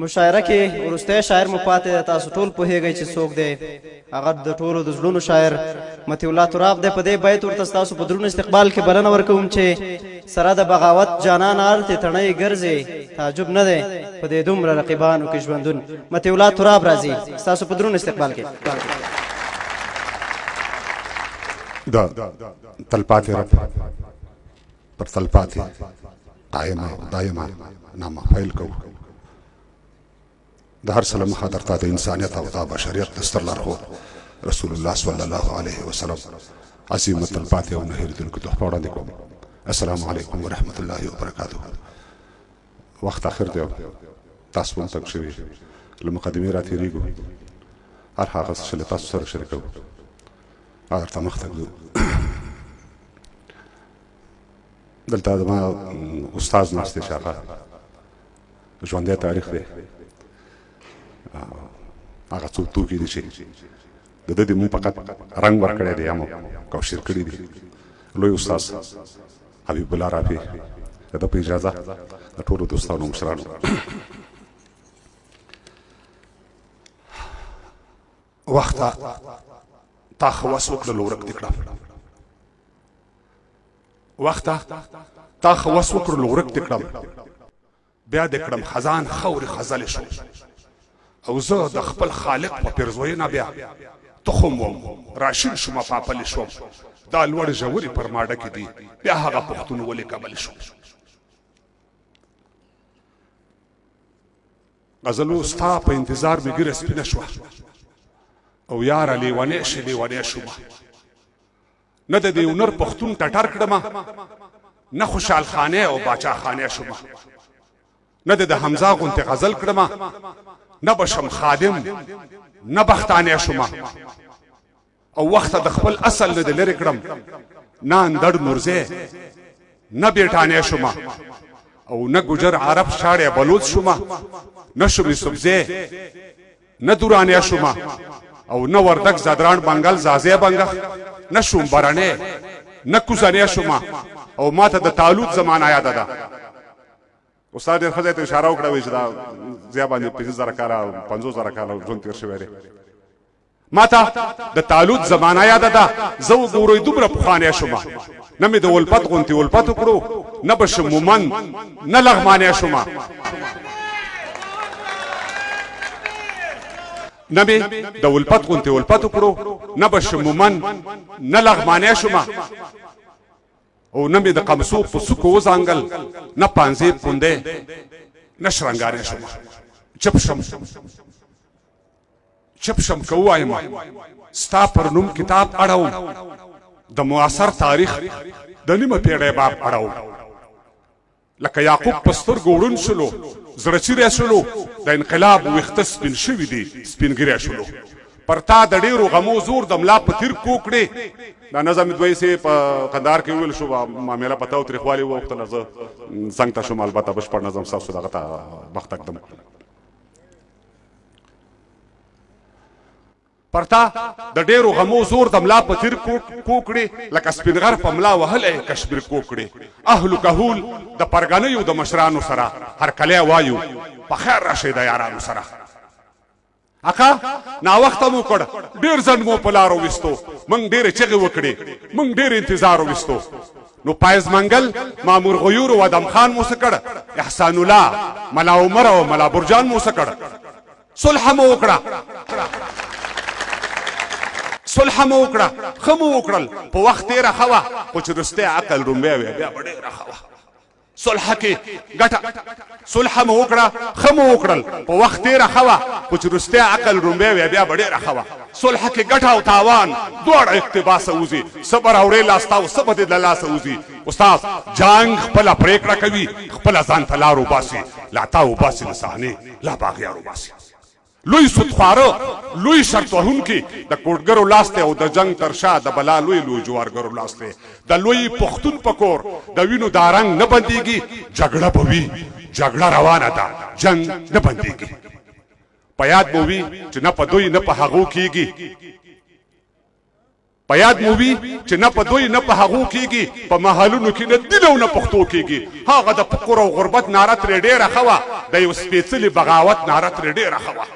مشاعره کې وروستی شاعر مو پاتې دی. تاسو ټول پوهیږئ چې څوک دی. هغه د ټولو د زړونو شاعر مطیع الله تراب دی. په دې بیت ورته ستاسو په درون استقبال کې بلنه ورکوم چې سره د بغاوت جانان ارتې تڼۍ ګرځې، تعجب نه دی په دې دومره رقیبانو کې ژوندون. مطیع الله تراب راځي ستاسو په درون استقبال کې. دا تلپاتې رب پر تلپاتې قائمه دایمه نامه پیل کوو. د هر څه له مخه درته د انسانیت او د بشریت د ستر لارښود رسول الله صلی الله علیه وسلم عظیم تلپاتې او نه هېرېدونکو تحفه وړاندې کوم. السلام علیکم ورحمت الله وبرکاته. وخت اخر دی، تاسو هم تنګ شوي، له مقدمې راتېرېږو. هر هغه څه چې له تاسو سره شریکوو هغه درته مخ ته ږدو. دلته زما استاد ناست دی چې هغه ژوندی تاریخ دی. هغه څو توکي دي چې د ده د مونږ فقط رنګ ورکړی دی یا مو کوشیر کړي دي. لوی استاد حبیب الله رافي د ده په اجازه د ټولو دوستانو مشرانو وخته تا خواس وکړلو ورک دې کړم. وخته تا خواس وکړلو ورک دې کړم، بیا دې کړم خزان خورې خزلې شو، او زه د خپل خالق په پیرزوینه بیا تخم وم، راشین شومه پاپلې شوم. دا لوړ ژورې پر ماډه کې دي، بیا هغه پښتون ولې کبل شو. غزلو ستا په انتظار مې ږیره سپینه شوه، او یاره لیونی شي لیونی شومه. نه د دې هنر پښتون ټټر کړمه، نه خوشحال خانې او باچا خانې شومه. نه د حمزه غونتې غزل کړمه، نه بشم خادم نه بختانه شومه. او وخت د خپل اصل نه د لري کړم، نه اندړ نورزه نه بیٹانه شومه. او نه ګجر عرب شاړې بلوچ شومه، نه شومې سبزه نه دورانه شومه. او نه وردک زادران بنگال زازه بنگخ، نه شوم برانه نه کوزانه شومه. او ماته د تعلق زمانہ یاد ده. استاد ډېر ښه ځای ته اشاره وکړه، وایي چې دا زیا باندې 50,000 کاله 50,000 کاله ژوند تېر شوی دی. ما ته د تعلق زمانه یاده ده. زه وګورئ دومره پخوانی شومه، نه مې د ولپت غوندې ولپت وکړو، نه به شم مومن نه لغمانی شومه. نه مې د ولپت غوندې ولپت وکړو، نه به شم مومن نه لغمانی شومه. او نه مې د قمصو په سوکو وزانګل، نه پانځې پوندې نه شرنګانې شومه. چپ شم که ووایم ستا پر نوم کتاب اړوم، د معاصر تاریخ د نیمه پیړۍ باب اړوم. لکه یعقوب په سترګو وړون شلو، زړه چیرې شلو، د انقلاب ویښته سپین شوي دي سپین ګیری شلو. پر تا د ډېرو غمو زور د ملا په تیر کوکړې. دا نظم دوی سي په قندهار کې وویل شو، معامله په تاو تریخوالي ووختله. زه څنګ ته شوم، البته بشپړ نظم ستاسو دغه ته مخ تږدم. پر تا د ډېرو غمو زور د ملا په تیر کوکړې، لکه سپین غر په ملا وهلی کشمیر کوکړې. اهلو کهول د پرګنیو د مشرانو سره هر کلی وایو په خیر راشئ د یارانو سره. اکا ناوخته مو کړ، ډېر ځنډ مو په لارو ویستو، موږ ډېرې چغې وکړې، موږ ډېر انتظار وویستو. نو پایز منګل مامور غیور و ادم خان مو څه کړ، احسان الله ملا عمر او ملا برجان مو څه کړ. صلح مو وکړه، صلح مو وکړه، ښه مو وکړل. په وخت تېره ښه وه، خو چې رستی عقل رومبی وی بیا به ډېره ښه وه. صلح کې ګټه، صلح مو وکړه، ښه مو وکړل. په وخت تېره ښه وه، خو چې رستی عقل رومبی وی بیا به ډېره ښه وه. صلح کې ګټه او تاوان دواړه اقتباسه وځي، صبر اورې لاسته او څه به دې له لاسه وځي. استاد جنګ خپله پرېکړه کوي، خپله ځان ته لار وباسي، لا تا وباسي له صحنې لا باغیار وباسي. لوی سودخواره لوی شرط وهونکي د کوټګرو لاس دی، او د جنګ تر شا د بلا لوی لوی جوارګرو لاس دی. د لوی پښتون په کور د وینو دا رنګ نه بندېږي، جګړه به وي، جګړه روانه ده، جنګ نه بندېږي. په یاد به وي چې نه په دوی نه په هغو کېږي. په یاد مو وي چې نه په دوی نه په هغو کېږي په محلونو کې نه دین او نه پښتو کېږي هغه د فقر او غربت ناره ترې ډېره ښه وه د یو سپېڅلي بغاوت ناره ترې ډېره ښه وه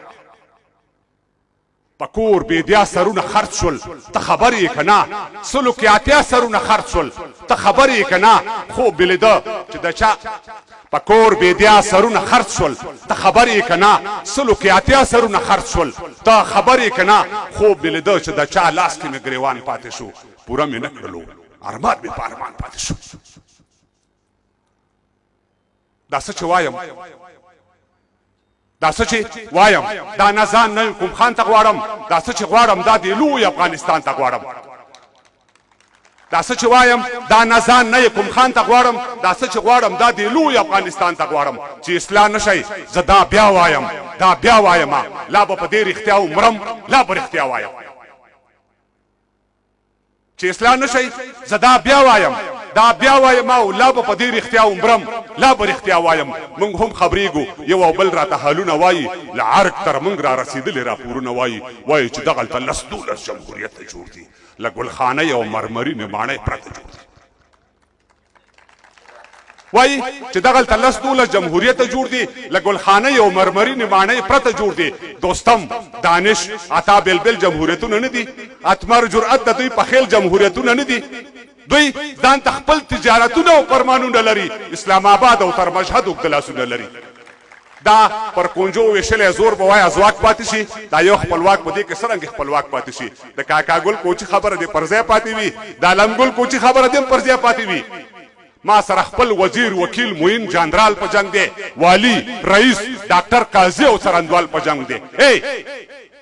په کور بېدیا سرونه خرڅ شول ته خبر یې که نه سلو کې اتیا سرونه خرڅ شول ته خبر یې که نه خوب دې لیده چې د چا په کور بېدیا سرونه خرڅ شول ته خبر یې که نه سلو کې اتیا سرونه خرڅ شول ته خبر یې که نه خوب دې لیده چې د چا لاس کې مې ګریوان پاتې شو پوره مې نه کړلو ارمان مې په ارمان پاتې شو دا څه چې وایم دا څه چې وایم دا نه ځان نه کوم خان ته غواړم دا څه چې غواړم دا د لوی افغانستان ته غواړم دا څه چې وایم دا نه ځان نه کوم خان ته غواړم دا څه چې غواړم دا د لوی افغانستان ته غواړم چې اصلاح نشي زه دا بیا وایم لا به په دې رښتیا ومرم لا به رښتیا وایم چې اصلاح نشي زه دا بیا وایم او لا به په دې رښتیا ومرم لا به رښتیا وایم موږ هم خبرېږو یو او بل راته حالونه وایي له عرق تر موږ را رسېدلي راپورونه وایي چې دغلته 10-12 جمهوریت جوړ دي له ګلخانۍ او مرمرینې ماڼۍ پرته جوړ دي وایي چې دغلته 10-12 جمهوریت جوړ دي له ګلخانۍ او مرمرینې ماڼۍ پرته جوړ دي دوستم دانش عطا بلبل جمهوریتونه نه دي اتمر جرأت د دوی په خیل جمهوریتونه نه دي دوی ځان ته خپل تجارتونه او فرمانونه لري اسلام آباد او تر مشهد اوږده لاسونه لري دا پر کونجو ویشلی زور به وایه ځواک پاتې شي دا یو خپلواک په دې کې څرنګه خپلواک پاتې شي د کاکا ګل کوچي خبره دې پر ځای پاتې وي د علم ګل کوچي خبره دې پر ځای پاتې وي ما سره خپل وزیر وکیل معین جنرال په جنگ دی والی رئیس ډاکټر قاضي او څرنګوال په جنگ دی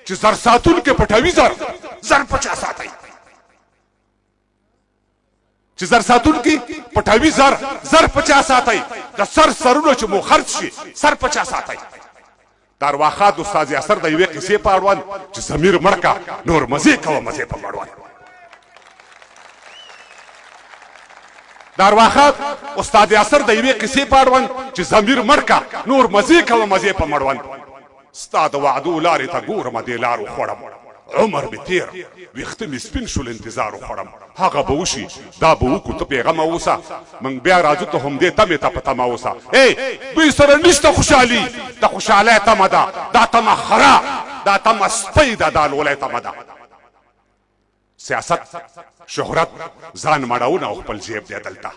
چې زر ساتونکي پټوي زر 50 ساتئ چې زر ساتونکي پټوي زر 50 ساتئ د سرونه چې مو خرڅ شي سر 50 ساتئ د ارواښاد استاد یاسر د یوې قصې په اړوند چې ضمیر مړ کا نور مزې کوه مزې په مړوند د ارواښاد استاد یاسر د یوې قصې په اړوند چې ضمیر مړ کا نور مزې کوه مزې په مړوند ستا د وعدو لارې ته ګورم دې لارو خوړم عمر مې تیر ویښته مې سپین شول انتظار وخوړم هغه به وشي دا به وکړو ته بېغمه اوسه موږ بیا راځو ته همدې تمې ته په تمه اوسه دوی سره نشته خوشحالي د خوشحالۍ تمه ده دا تمه خره دا تمه سپۍ ده دا لولی تمه ده سیاست شهرت ځان مړونه او خپل جیب دی دلته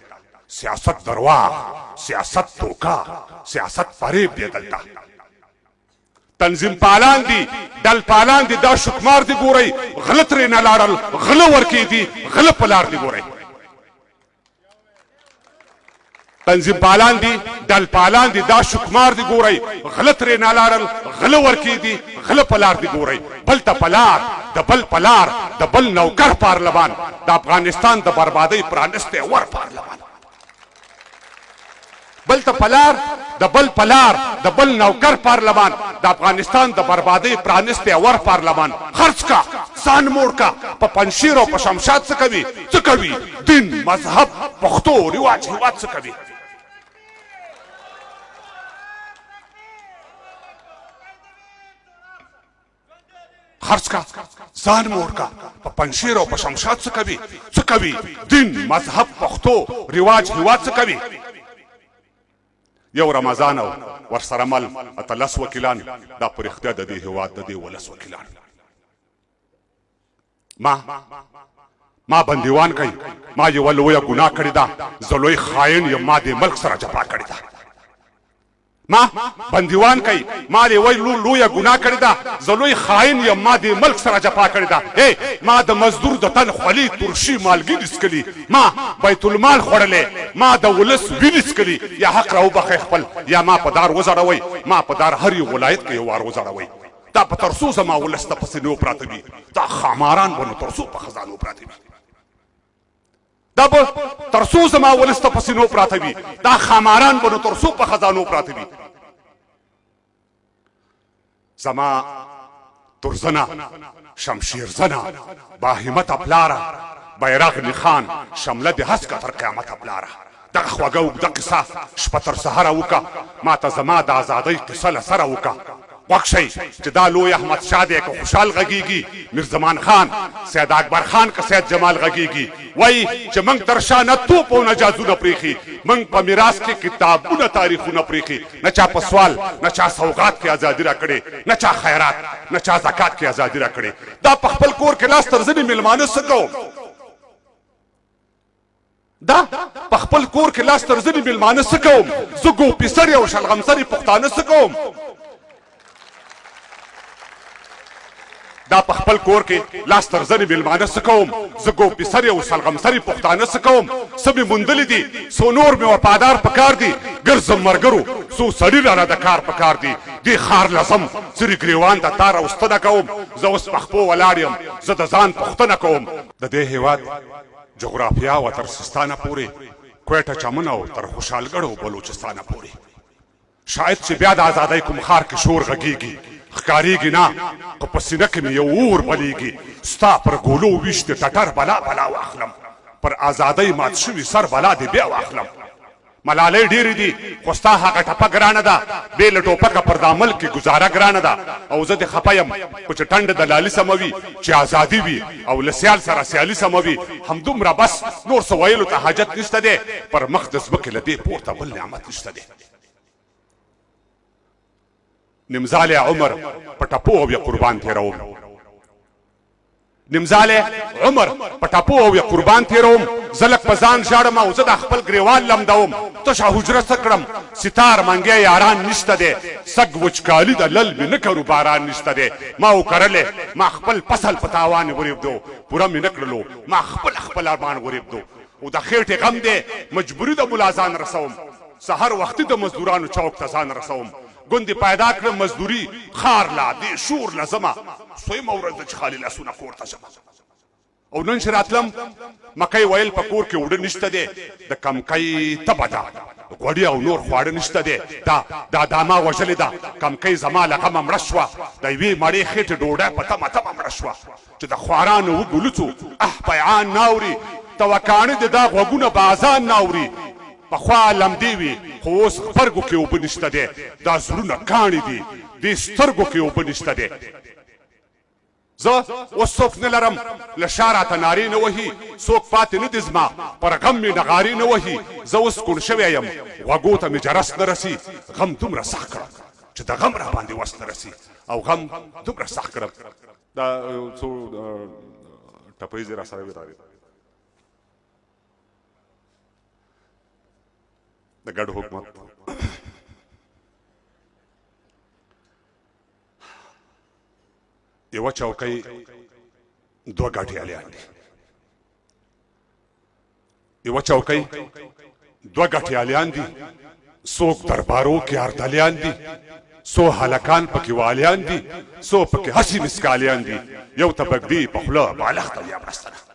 سیاست درواغ سیاست دوکه سیاست فریب دی دلته تنظیم پالان دي ډل پالان دي دا شکمار دي ګورئ غله ترې نه لاړل غله ورکې دي غله په لار دي ګورئ تنظیم پالان دي ډل پالان دي دا شکمار دي ګورئ غله ترې نه لاړل غله ورکې دي غله په لار دي ګورئ بل ته پلار د بل پلار د بل نوکر پارلمان د افغانستان د بربادۍ پرانستی ور پارلمان بل ته پلار د بل پلار د بل نوکر پارلمان د افغانستان د بربادۍ پرانستی ور پارلمان خرڅ کا ځان موړ کا په پنشیر او په شمشاد څه کوي څه کوي دین مذهب پښتو رواج هیواد څه کوي خرڅ کا ځان موړ کا په پنشیر او په شمشاد څه کوي دین مذهب پښتو رواج هیواد څه کوي یو رمضان او ورسره مل 13 وکیلان دا پر اختیار د دې هیواد د دې ولس وکیلان ما بندیوان کوي ما یو لویه ګناه کړې ده زه لوی خاین یم ما دې ملک سره جفا کړې ده ما بندیوان کوي ما دې لویه ګناه کړې ده زه لوی خاین یم ما دې ملک سره جفا کړې ده ما د مزدور د تن خولي ترشي مالګي څکلي ما بیت المال خوړلې ما د ولس وینې څکلي یا حق راوبخئ خپل یا ما په دار وځړوئ ما په دار هر یو ولایت کې یو وار وځړوئ دا په ترڅو زما ولس ته پسې نو پراته وي دا خاماران به نو ترڅو په خزانو پراته وي دا به ترڅو زما ولس ته پسې نو پراته وي دا خاماران به نو ترڅو په خزانو پراته وي زما ترزنه شمشیرزنه باهمته پلاره بیرغ نښان شمله د هسکه تر قیامته پلاره دغه خوږه اوږده قصه شپه تر سهره وکړه ما ته زما د ازادۍ قصه له سره وکړه خوښ شئ چې دا لوی احمد شاه دی که خوشحال غږیږي میرزمان خان سید اکبر خان که سید جمال غږیږي وایي چې موږ تر شا نه توپ او نه جازونه پرېښي موږ په میراث کې کتابونه تاریخونه پرېښي نه چا په سوال نه چا سوغات کې ازادي راکړې نه چا خیرات نه چا زکات کې ازادي راکړې دا په خپل کور کې لاس تر ځینې میلمانه څه کوم دا په خپل کور کې لاس تر ځینې میلمانه څه کوم زه ګوپیسرې او شلغمسرې پښتانه څه کوم دا په خپل کور کې لاس تر ځنې میلمانه څه کوم زه ګوپیسرې او سلغمسرې پښتانه څه کوم څه مې موندلي دي څو نور مې وفادار په کار دي ګرځم ملګرو څو سړي رانه د کار په کار دي دې ښار لزم څري ګریوان ته تار او ستنه کوم زه اوس پخپو ولاړ یم زه د ځان پوښتنه کوم د دې هېواد جغرافیا و تر سیستانه پورې کویټه چمن او تر خوشحالګړ او بلوچستانه پورې شاید چې بیا د ازادۍ کوم ښار کې شور غږیږي ښکارېږي نه خو په سینه کې مې یو اور بلیږي ستا پر ګولو ویشتې ټټر بلا بلا واخلم پر ازادۍ مات شوي سر بلا دې بیا واخلم ملالۍ ډېرې دي خو ستا هغه ټپه ګرانه ده بې له ټوپکه پر دا ملک کې ګزاره ګرانه ده او زه دې خفه یم خو چې ټنډه دلالي سمه وي چې ازادي وي او له سیال سره سیالي سمه وي همدومره بس نور څه ویلو ته حاجت نشته دی پر مخ د ځمکې له دې پورته بل نعمت نشته دی نمزالی عمر په ټپو او یا قربان تېروم نمزالی عمر په ټپو او یا قربان تېروم زه لږ په ځان ژاړم او زه د خپل ګریوان لمدوم تشه حجره څه کړم ستار منګی یاران نشته دی سږ وچکالي د لل مې نه کرو باران نشته دی ما وکرلې ما خپل فصل په تاوان ورېبدو پوره مې نه کړلو ما خپل ارمان ورېبدو او د خېټې غم دی مجبوري د ملازان رسوم سحر وختي د مزدورانو چوک ته ځان رسوم ګوندې پیدا کړم مزدوري خار لا دې شور لزمه سویمه ورځ ده چې خالي لاسونه کور ته ځمه او نن چې راتلم مکۍ ویل په کور کې اوړه نشته دی د کمکۍ تبه ده غوړي او نور خواړه نشته دی دا داما وژلې ده کمکۍ زما له غمه مړه شوه د یوې مړې خېټې ډوډۍ په تمه مړه شوه چې د خوارانو وګلوڅو پیعان ناوري توکاڼه د دا غوږونه به اذان ناوري پخوا لمدې وي خو اوس غبرګو کې اوبه نشته دی دا زړونه کاڼي دي دې سترګو کې اوبه نشته دی زه اوس څوک نه لرم له شا راته نارې نه وهي څوک پاتې نه دي زما پر غم مې نغارې نه وهي زه اوس کوڼ شوی یم غوږو ته مې جرس نه رسي غم دومره سخت کړم چې د غم را باندې وس نه رسي او غم دومره سخت کړم دا څو ټپیزې را سره وې د ګډ حکومت یوه چوکۍ دوه ګاټیالیان دي یوه چوکۍ دوه ګاټیالیان دي څوک دربارو کې اردلیان دي څو هلکان پکې والیان دي څو پکې هسې مسکالیان دي یو ته بګدي په خوله بالښت او یا مرستنه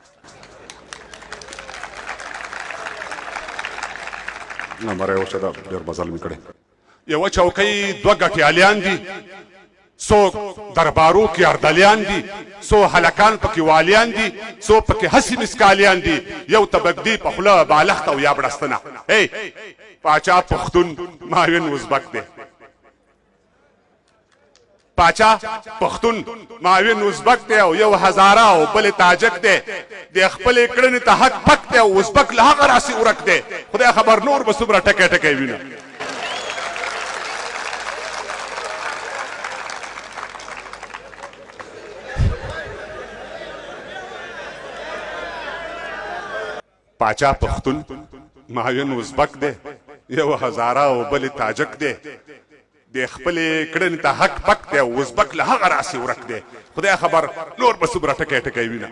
نمبر یو شدا ډېر مزل مې کړی یوه چوکۍ دوه ګټیالیان دي څوک دربارو کې اردلیان دي څو هلکان پکې والیان دي څو پکې هسې مسکالیان دي یو ته بګدي په خوله بالښت او یا بړستنه ای پاچا پښتون ماوین ازبک دی پاچا پښتون ماوین ازبک دی او یو هزاره او بل تاجک دی د خپلې کړنې ته حق پک دی او ازبک له هغه راسې ورک دی خدای خبر نور به څومره ټکی ټکی وینه پاچا پښتون ماوین ازبک دی یو هزاره او بل تاجک دی د خپلې کړنې ته حق پک دی او ازبک له هغه راسې ورک دی خدای خبر نور به څومره ټکی ټکی وینه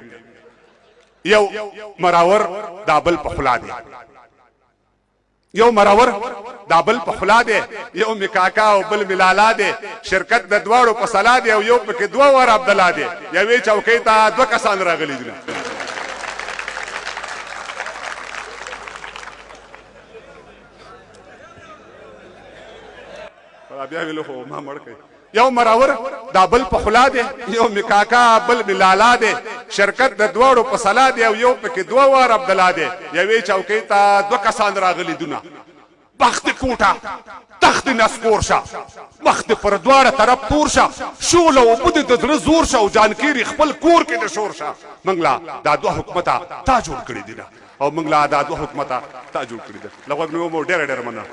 یو مراور دا بل په خوله دی یو مراور دا بل په خوله دی یو مې کاکا او بل مې لالا دی شرکت د دواړو په سلا دی او یو پکې دوه وار عبدالله دی یوې چوکۍ ته دوه کسان راغلي دي بیا ویلو خو ما مړ کړی یو مراور دا بل په خوله دی یو مې کاکا بل مې لالا دی شرکت د دواړو په سلا دی او یو پکې دوه وار عبدالله دی یوې چوکۍ ته دوه کسان راغلي دونه بخت کوټه تخت دې نسکور شه مخ دې پر دواړه طرف تور شه شول او اوبه دې د زړه زور شه او جانکیري خپل کور کې د شور شه موږ لا دا دوه حکومته تا جوړ کړي دي او موږ لا دا دوه حکومته تا جوړ کړي دي له غوږ نه مو ډېره ډېره مننه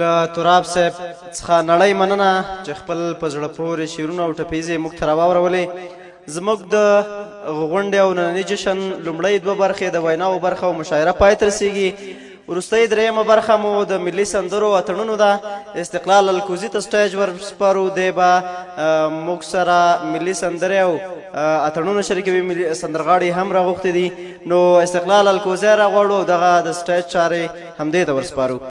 له تراب صاحب څخه نړۍ مننه چې خپل په زړه پورې شعرونه او ټپیزې موږ ته راواورولې زموږ د غونډې او ننني جشن لومړۍ دوه برخې د ویناو برخه او مشاعره پای ته رسیږي وروستۍ درېیمه برخه مو د ملي سندرو اتڼونو ده استقلال الکوزي ته سټیج ورسپارو دی به موږ سره ملي سندرې او اتڼونه شریکوي سندرغاړي هم راغوښتي دي نو استقلال الکوزي راغواړو دغه د سټیج چارې همدې ته ورسپارو